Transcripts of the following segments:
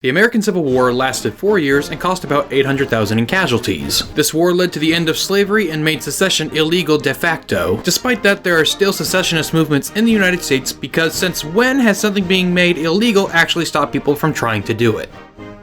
The American Civil War lasted 4 years and cost about 800,000 in casualties. This war led to the end of slavery and made secession illegal de facto. Despite that, there are still secessionist movements in the United States because since when has something being made illegal actually stopped people from trying to do it?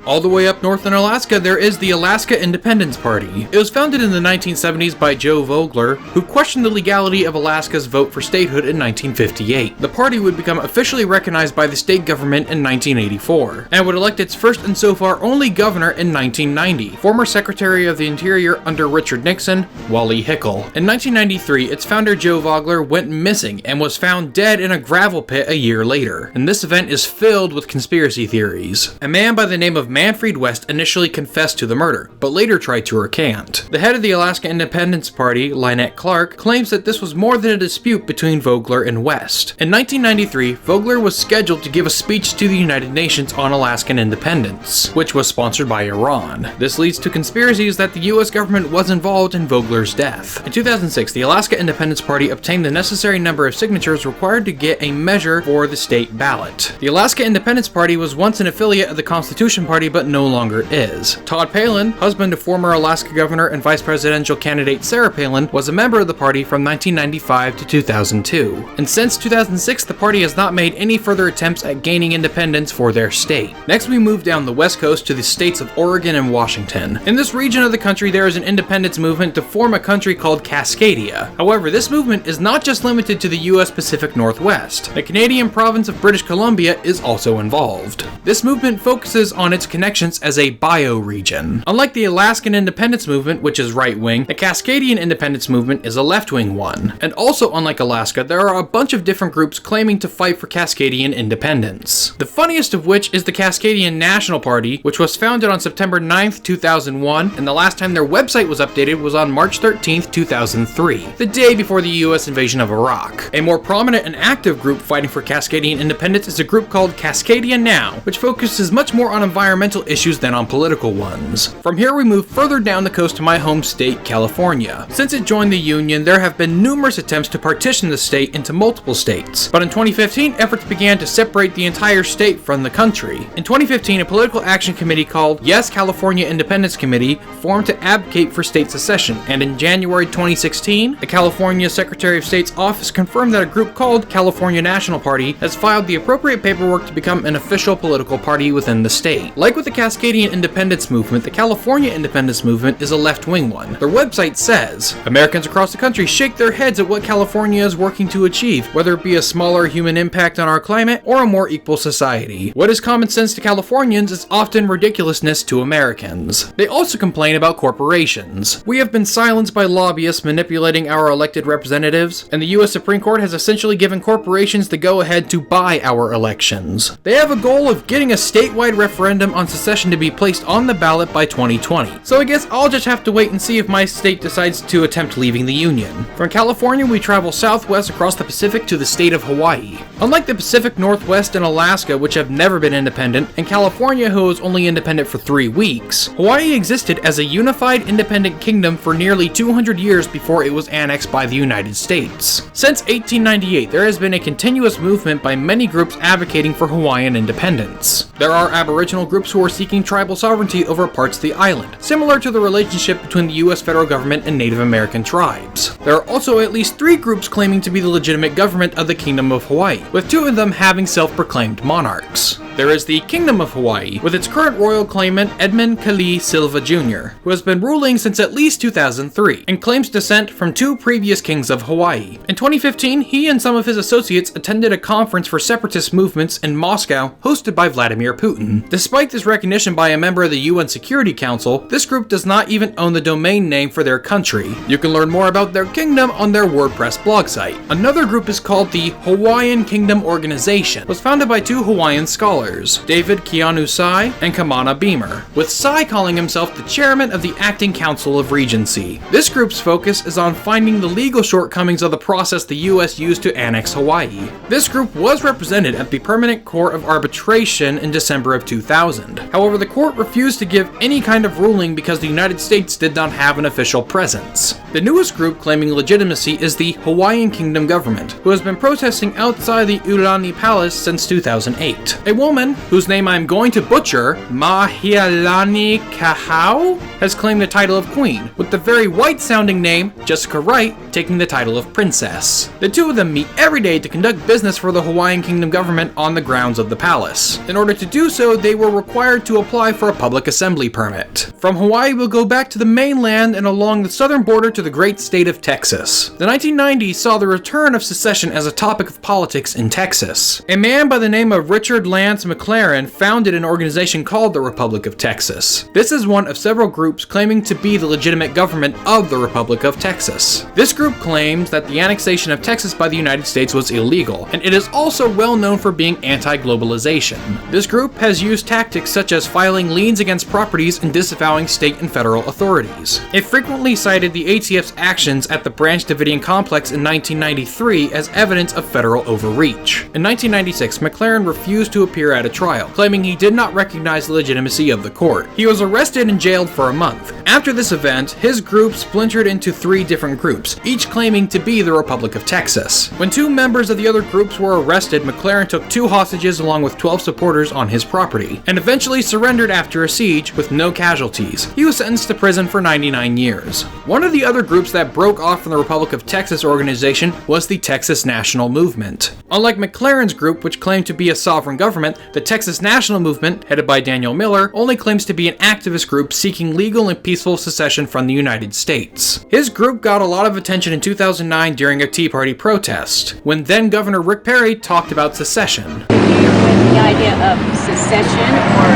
All the way up north in Alaska, there is the Alaska Independence Party. It was founded in the 1970s by Joe Vogler, who questioned the legality of Alaska's vote for statehood in 1958. The party would become officially recognized by the state government in 1984, and would elect its first and so far only governor in 1990, former Secretary of the Interior under Richard Nixon, Wally Hickel. In 1993, its founder Joe Vogler went missing and was found dead in a gravel pit a year later, and this event is filled with conspiracy theories. A man by the name of Manfred West initially confessed to the murder, but later tried to recant. The head of the Alaska Independence Party, Lynette Clark, claims that this was more than a dispute between Vogler and West. In 1993, Vogler was scheduled to give a speech to the United Nations on Alaskan independence, which was sponsored by Iran. This leads to conspiracies that the US government was involved in Vogler's death. In 2006, the Alaska Independence Party obtained the necessary number of signatures required to get a measure for the state ballot. The Alaska Independence Party was once an affiliate of the Constitution Party, but no longer is. Todd Palin, husband of former Alaska Governor and vice presidential candidate Sarah Palin, was a member of the party from 1995 to 2002. And since 2006, the party has not made any further attempts at gaining independence for their state. Next, we move down the west coast to the states of Oregon and Washington. In this region of the country, there is an independence movement to form a country called Cascadia. However, this movement is not just limited to the US Pacific Northwest. The Canadian province of British Columbia is also involved. This movement focuses on its connections as a bioregion. Unlike the Alaskan independence movement, which is right-wing, the Cascadian independence movement is a left-wing one. And also, unlike Alaska, there are a bunch of different groups claiming to fight for Cascadian independence. The funniest of which is the Cascadian National Party, which was founded on September 9th, 2001, and the last time their website was updated was on March 13th, 2003, the day before the US invasion of Iraq. A more prominent and active group fighting for Cascadian independence is a group called Cascadia Now, which focuses much more on environmental issues than on political ones. From here we move further down the coast to my home state, California. Since it joined the Union, there have been numerous attempts to partition the state into multiple states. But in 2015, efforts began to separate the entire state from the country. In 2015, a political action committee called Yes California Independence Committee formed to advocate for state secession, and in January 2016, the California Secretary of State's office confirmed that a group called California National Party has filed the appropriate paperwork to become an official political party within the state. Like with the Cascadian independence movement, the California independence movement is a left-wing one. Their website says, Americans across the country shake their heads at what California is working to achieve, whether it be a smaller human impact on our climate or a more equal society. What is common sense to Californians is often ridiculousness to Americans. They also complain about corporations. We have been silenced by lobbyists manipulating our elected representatives, and the US Supreme Court has essentially given corporations the go-ahead to buy our elections. They have a goal of getting a statewide referendum on secession to be placed on the ballot by 2020. So I guess I'll just have to wait and see if my state decides to attempt leaving the Union. From California, we travel southwest across the Pacific to the state of Hawaii. Unlike the Pacific Northwest and Alaska, which have never been independent, and California, who was only independent for 3 weeks, Hawaii existed as a unified independent kingdom for nearly 200 years before it was annexed by the United States. Since 1898, there has been a continuous movement by many groups advocating for Hawaiian independence. There are Aboriginal groups who are seeking tribal sovereignty over parts of the island, similar to the relationship between the US federal government and Native American tribes. There are also at least 3 groups claiming to be the legitimate government of the Kingdom of Hawaii, with 2 of them having self-proclaimed monarchs. There is the Kingdom of Hawaii, with its current royal claimant Edmund Kali Silva Jr., who has been ruling since at least 2003, and claims descent from 2 previous kings of Hawaii. In 2015, he and some of his associates attended a conference for separatist movements in Moscow, hosted by Vladimir Putin. Despite this recognition by a member of the UN Security Council, this group does not even own the domain name for their country. You can learn more about their kingdom on their WordPress blog site. Another group is called the Hawaiian Kingdom Organization. It was founded by 2 Hawaiian scholars, David Keanu Sai and Kamana Beamer, with Sai calling himself the chairman of the Acting Council of Regency. This group's focus is on finding the legal shortcomings of the process the US used to annex Hawaii. This group was represented at the Permanent Court of Arbitration in December of 2000. However, the court refused to give any kind of ruling because the United States did not have an official presence. The newest group claiming legitimacy is the Hawaiian Kingdom government, who has been protesting outside the Ulani Palace since 2008. A woman woman, whose name I'm going to butcher, Mahialani Kahau, has claimed the title of queen, with the very white-sounding name, Jessica Wright, taking the title of princess. The two of them meet every day to conduct business for the Hawaiian Kingdom government on the grounds of the palace. In order to do so, they were required to apply for a public assembly permit. From Hawaii, we'll go back to the mainland and along the southern border to the great state of Texas. The 1990s saw the return of secession as a topic of politics in Texas. A man by the name of Richard Lance McLaren founded an organization called the Republic of Texas. This is one of several groups claiming to be the legitimate government of the Republic of Texas. This group claims that the annexation of Texas by the United States was illegal, and it is also well known for being anti-globalization. This group has used tactics such as filing liens against properties and disavowing state and federal authorities. It frequently cited the ATF's actions at the Branch Davidian complex in 1993 as evidence of federal overreach. In 1996, McLaren refused to appear at a trial, claiming he did not recognize the legitimacy of the court. He was arrested and jailed for a month. After this event, his group splintered into 3 different groups, each claiming to be the Republic of Texas. When 2 members of the other groups were arrested, McLaren took 2 hostages along with 12 supporters on his property, and eventually surrendered after a siege with no casualties. He was sentenced to prison for 99 years. One of the other groups that broke off from the Republic of Texas organization was the Texas National Movement. Unlike McLaren's group, which claimed to be a sovereign government, the Texas National Movement, headed by Daniel Miller, only claims to be an activist group seeking legal and peaceful secession from the United States. His group got a lot of attention in 2009 during a Tea Party protest, when then Governor Rick Perry talked about secession. The idea of secession or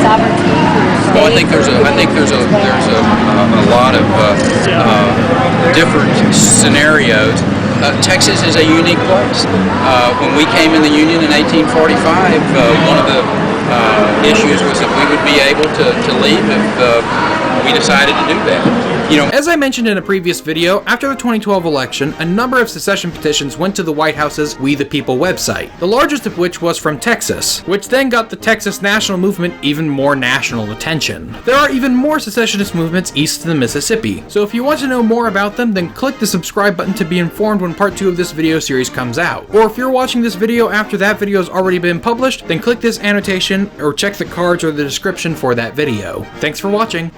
sovereignty for your state? Well, I think there's a lot of different scenarios. Texas is a unique place. When we came in the Union in 1845, one of the issues was that we would be able to leave if we decided to do that. As I mentioned in a previous video, after the 2012 election, a number of secession petitions went to the White House's We the People website, the largest of which was from Texas, which then got the Texas National Movement even more national attention. There are even more secessionist movements east of the Mississippi, so if you want to know more about them, then click the subscribe button to be informed when part 2 of this video series comes out. Or if you're watching this video after that video has already been published, then click this annotation or check the cards or the description for that video. Thanks for watching.